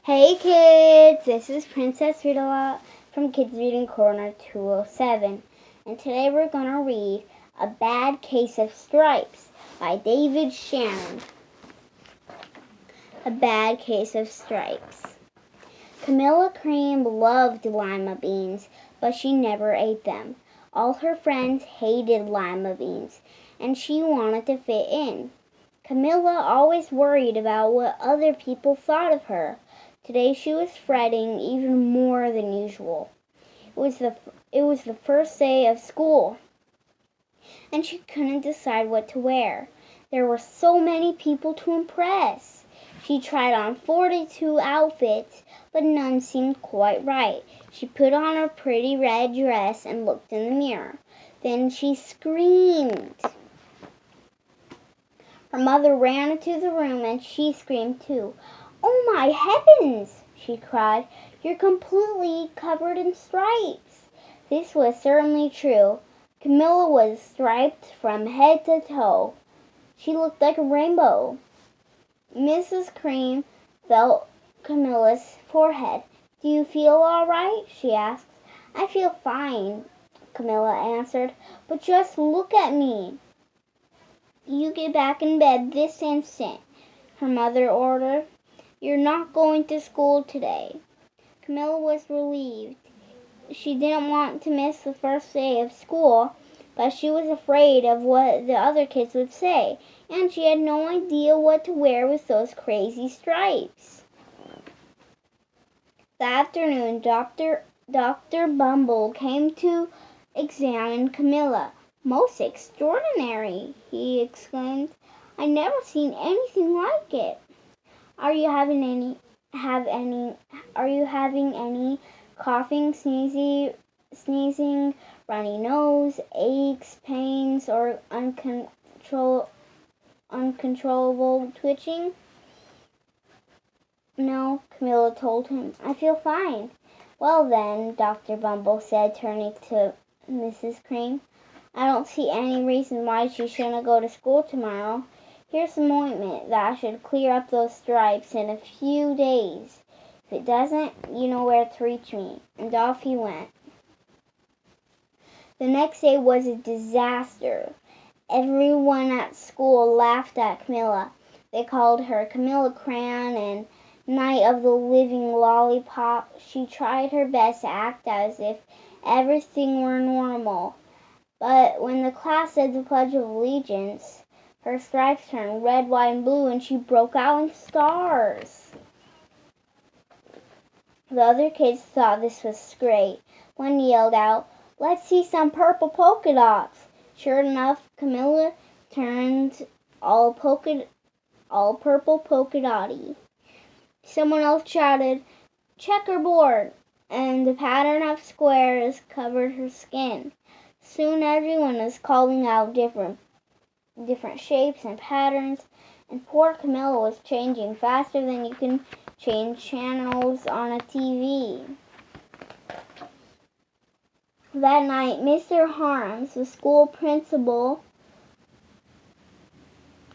Hey kids, this is Princess Readaloud from Kids Reading Corner 207, and today we're going to read A Bad Case of Stripes by David Shannon. A Bad Case of Stripes. Camilla Cream loved lima beans, but she never ate them. All her friends hated lima beans, and she wanted to fit in. Camilla always worried about what other people thought of her. Today she was fretting even more than usual. It was the first day of school, and she couldn't decide what to wear. There were so many people to impress. She tried on 42 outfits, but none seemed quite right. She put on her pretty red dress and looked in the mirror. Then she screamed. Her mother ran into the room and she screamed too. "Oh my heavens!" she cried. "You're completely covered in stripes." This was certainly true. Camilla was striped from head to toe. She looked like a rainbow. Mrs. Cream felt Camilla's forehead. "Do you feel all right?" she asked. "I feel fine," Camilla answered, "but just look at me." "You get back in bed this instant," her mother ordered. "You're not going to school today." Camilla was relieved. She didn't want to miss the first day of school, but she was afraid of what the other kids would say, and she had no idea what to wear with those crazy stripes. That afternoon, Dr. Bumble came to examine Camilla. "Most extraordinary," he exclaimed. "I never seen anything like it. Are you having any coughing, sneezing, runny nose, aches, pains, or uncontrollable twitching?" "No," Camilla told him. "I feel fine." "Well then," Dr. Bumble said, turning to Mrs. Cream, "I don't see any reason why she shouldn't go to school tomorrow. Here's some ointment that should clear up those stripes in a few days. If it doesn't, you know where to reach me." And off he went. The next day was a disaster. Everyone at school laughed at Camilla. They called her Camilla Crayon and Night of the Living Lollipop. She tried her best to act as if everything were normal. But when the class said the Pledge of Allegiance, her stripes turned red, white, and blue, and she broke out in stars. The other kids thought this was great. One yelled out, "Let's see some purple polka dots." Sure enough, Camilla turned all purple polka dotty. Someone else shouted, "Checkerboard," and the pattern of squares covered her skin. Soon everyone was calling out different shapes and patterns, and poor Camilla was changing faster than you can change channels on a TV. That night, Mr. Harms, the school principal,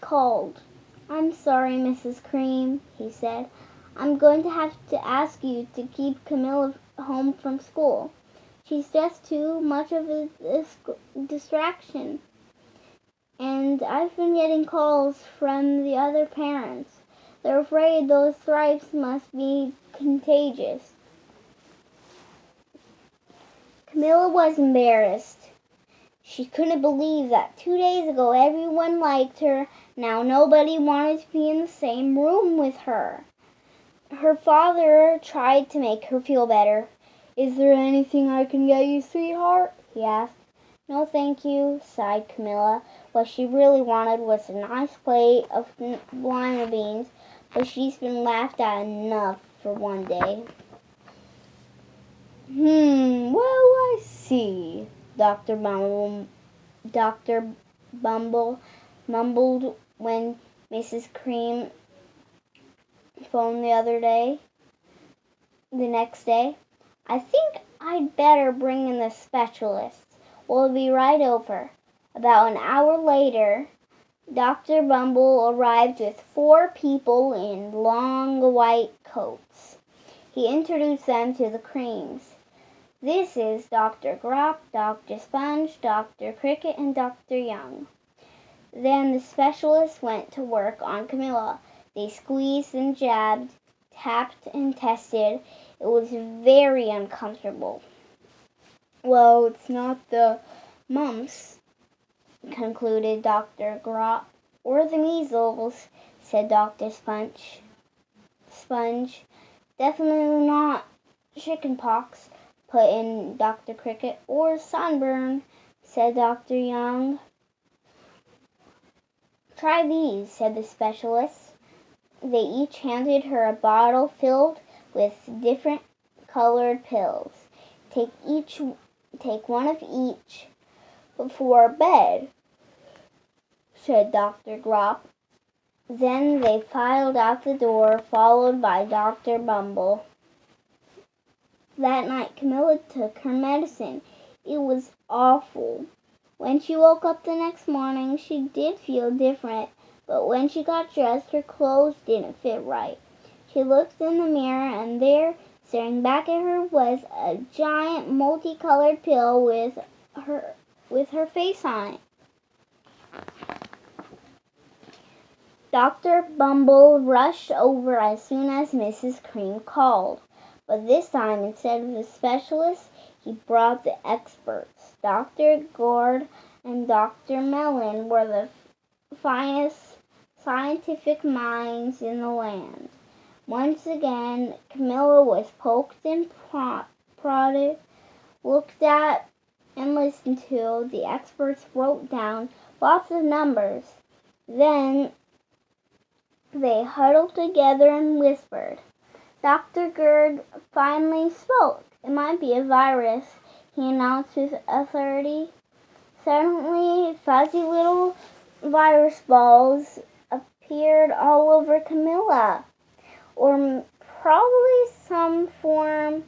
called. "I'm sorry, Mrs. Cream," he said. "I'm going to have to ask you to keep Camilla home from school. She's just too much of a distraction. And I've been getting calls from the other parents. They're afraid those stripes must be contagious." Camilla was embarrassed. She couldn't believe that 2 days ago everyone liked her. Now nobody wanted to be in the same room with her. Her father tried to make her feel better. "Is there anything I can get you, sweetheart?" he asked. "No, thank you," sighed Camilla. What she really wanted was a nice plate of lima beans, but she's been laughed at enough for one day. Well, I see," Dr. Bumble mumbled when Mrs. Cream phoned the next day. "I think I'd better bring in the specialist. We'll be right over." About an hour later, Dr. Bumble arrived with 4 people in long white coats. He introduced them to the Creams. This is Dr. Grop, Dr. Sponge, Dr. Cricket, and Dr. Young. Then the specialists went to work on Camilla. They squeezed and jabbed, tapped and tested. It was very uncomfortable. Well, it's not the mumps, concluded Dr. Grop. Or the measles, said Dr. Sponge. Definitely not chicken pox, put in Dr. Cricket. Or sunburn, said Dr. Young. Try these, said the specialist. They each handed her a bottle filled with different colored pills. Take one of each before bed, said Dr. Grop. Then they filed out the door, followed by Dr. Bumble. That night, Camilla took her medicine. It was awful. When she woke up the next morning, she did feel different, but when she got dressed, her clothes didn't fit right. She looked in the mirror, and there, staring back at her, was a giant multicolored pill with her face on it. Dr. Bumble rushed over as soon as Mrs. Cream called, but this time, instead of the specialist, he brought the experts. Dr. Gord and Dr. Mellon were the finest scientific minds in the land. Once again, Camilla was poked and prodded, looked at and listened to. The experts wrote down lots of numbers. Then they huddled together and whispered. Dr. Gerd finally spoke. It might be a virus, he announced with authority. Suddenly, fuzzy little virus balls appeared all over Camilla, or probably some form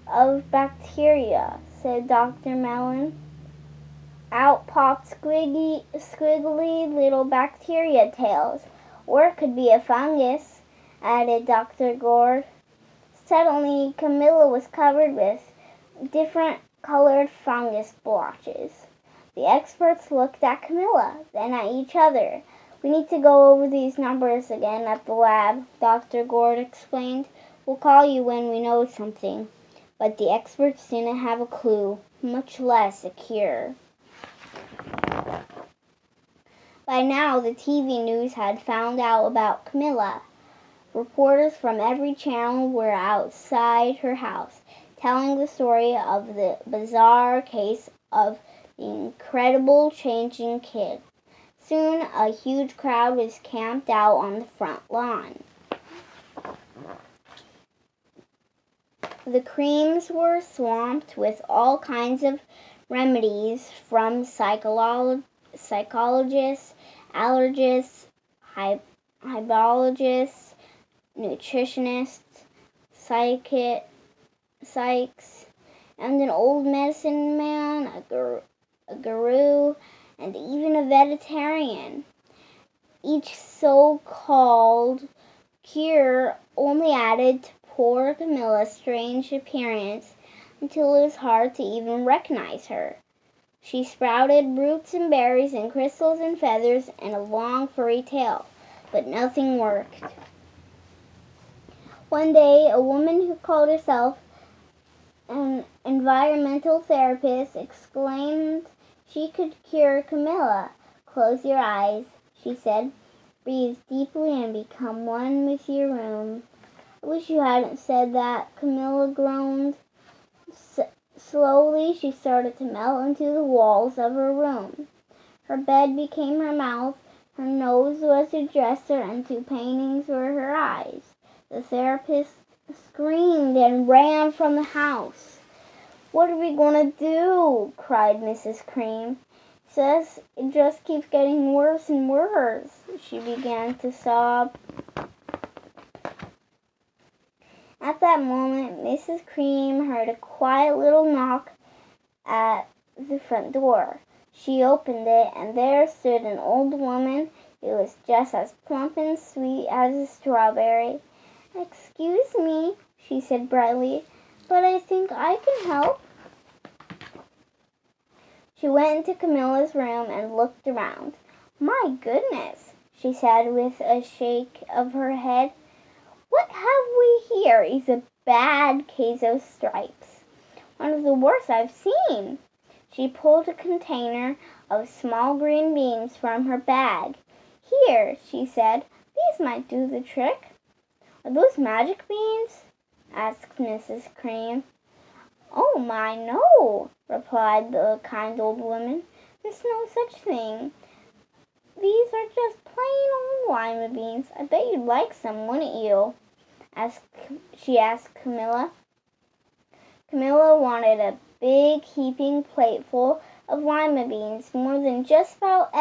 of bacteria, said Dr. Mellon. Out popped squiggly little bacteria tails. Or it could be a fungus, added Dr. Gord. Suddenly, Camilla was covered with different colored fungus blotches. The experts looked at Camilla, then at each other. We need to go over these numbers again at the lab, Dr. Gord explained. We'll call you when we know something. But the experts didn't have a clue, much less a cure. By now, the TV news had found out about Camilla. Reporters from every channel were outside her house, telling the story of the bizarre case of the incredible changing kid. Soon, a huge crowd was camped out on the front lawn. The Creams were swamped with all kinds of remedies from psychologists, allergists, hybologists, nutritionists, psychs, and an old medicine man, a guru, and even a vegetarian. Each so-called cure only added to poor Camilla's strange appearance until it was hard to even recognize her. She sprouted roots and berries and crystals and feathers and a long furry tail, but nothing worked. One day, a woman who called herself an environmental therapist exclaimed she could cure Camilla. Close your eyes, she said. Breathe deeply and become one with your room. I wish you hadn't said that, Camilla groaned. Slowly, she started to melt into the walls of her room. Her bed became her mouth, her nose was her dresser, and 2 paintings were her eyes. The therapist screamed and ran from the house. What are we going to do? Cried Mrs. Cream. Says it just keeps getting worse and worse. She began to sob. At that moment, Mrs. Cream heard a quiet little knock at the front door. She opened it, and there stood an old woman who was just as plump and sweet as a strawberry. "Excuse me," she said brightly, "but I think I can help." She went into Camilla's room and looked around. "My goodness," she said with a shake of her head. "What have we here is a bad case of stripes. One of the worst I've seen." She pulled a container of small green beans from her bag. "Here," she said, "these might do the trick." "Are those magic beans?" asked Mrs. Cream. "Oh my, no," replied the kind old woman. "There's no such thing. These are just plain old lima beans. I bet you'd like some, wouldn't you?" She asked Camilla. Camilla wanted a big heaping plateful of lima beans more than just about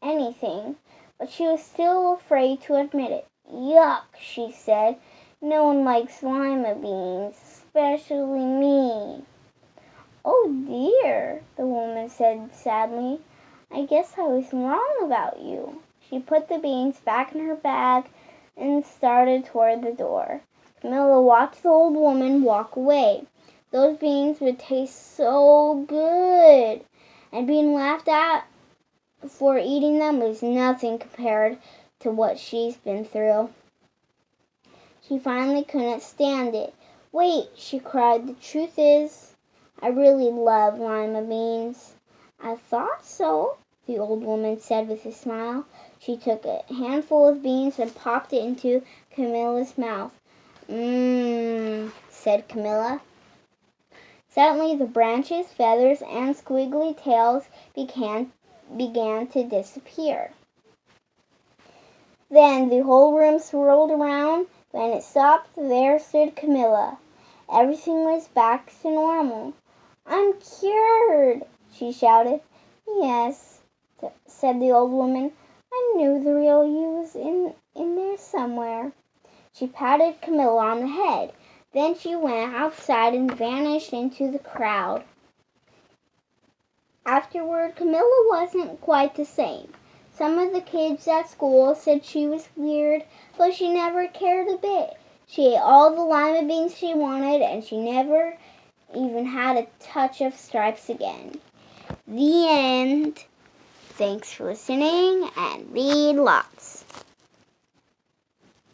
anything, but she was still afraid to admit it. "Yuck," she said. "No one likes lima beans, especially me." "Oh dear," the woman said sadly. "I guess I was wrong about you." She put the beans back in her bag and started toward the door. Camilla watched the old woman walk away. Those beans would taste so good, and being laughed at for eating them was nothing compared to what she's been through. She finally couldn't stand it. "Wait," she cried. "The truth is, I really love lima beans." "I thought so," the old woman said with a smile. She took a handful of beans and popped it into Camilla's mouth. "Mmm," said Camilla. Suddenly the branches, feathers, and squiggly tails began to disappear. Then the whole room swirled around. When it stopped, there stood Camilla. Everything was back to normal. "I'm cured!" she shouted. "Yes," said the old woman. "I knew the real you was in there somewhere." She patted Camilla on the head. Then she went outside and vanished into the crowd. Afterward, Camilla wasn't quite the same. Some of the kids at school said she was weird, but she never cared a bit. She ate all the lima beans she wanted, and she never even had a touch of stripes again. The end. Thanks for listening, and read lots.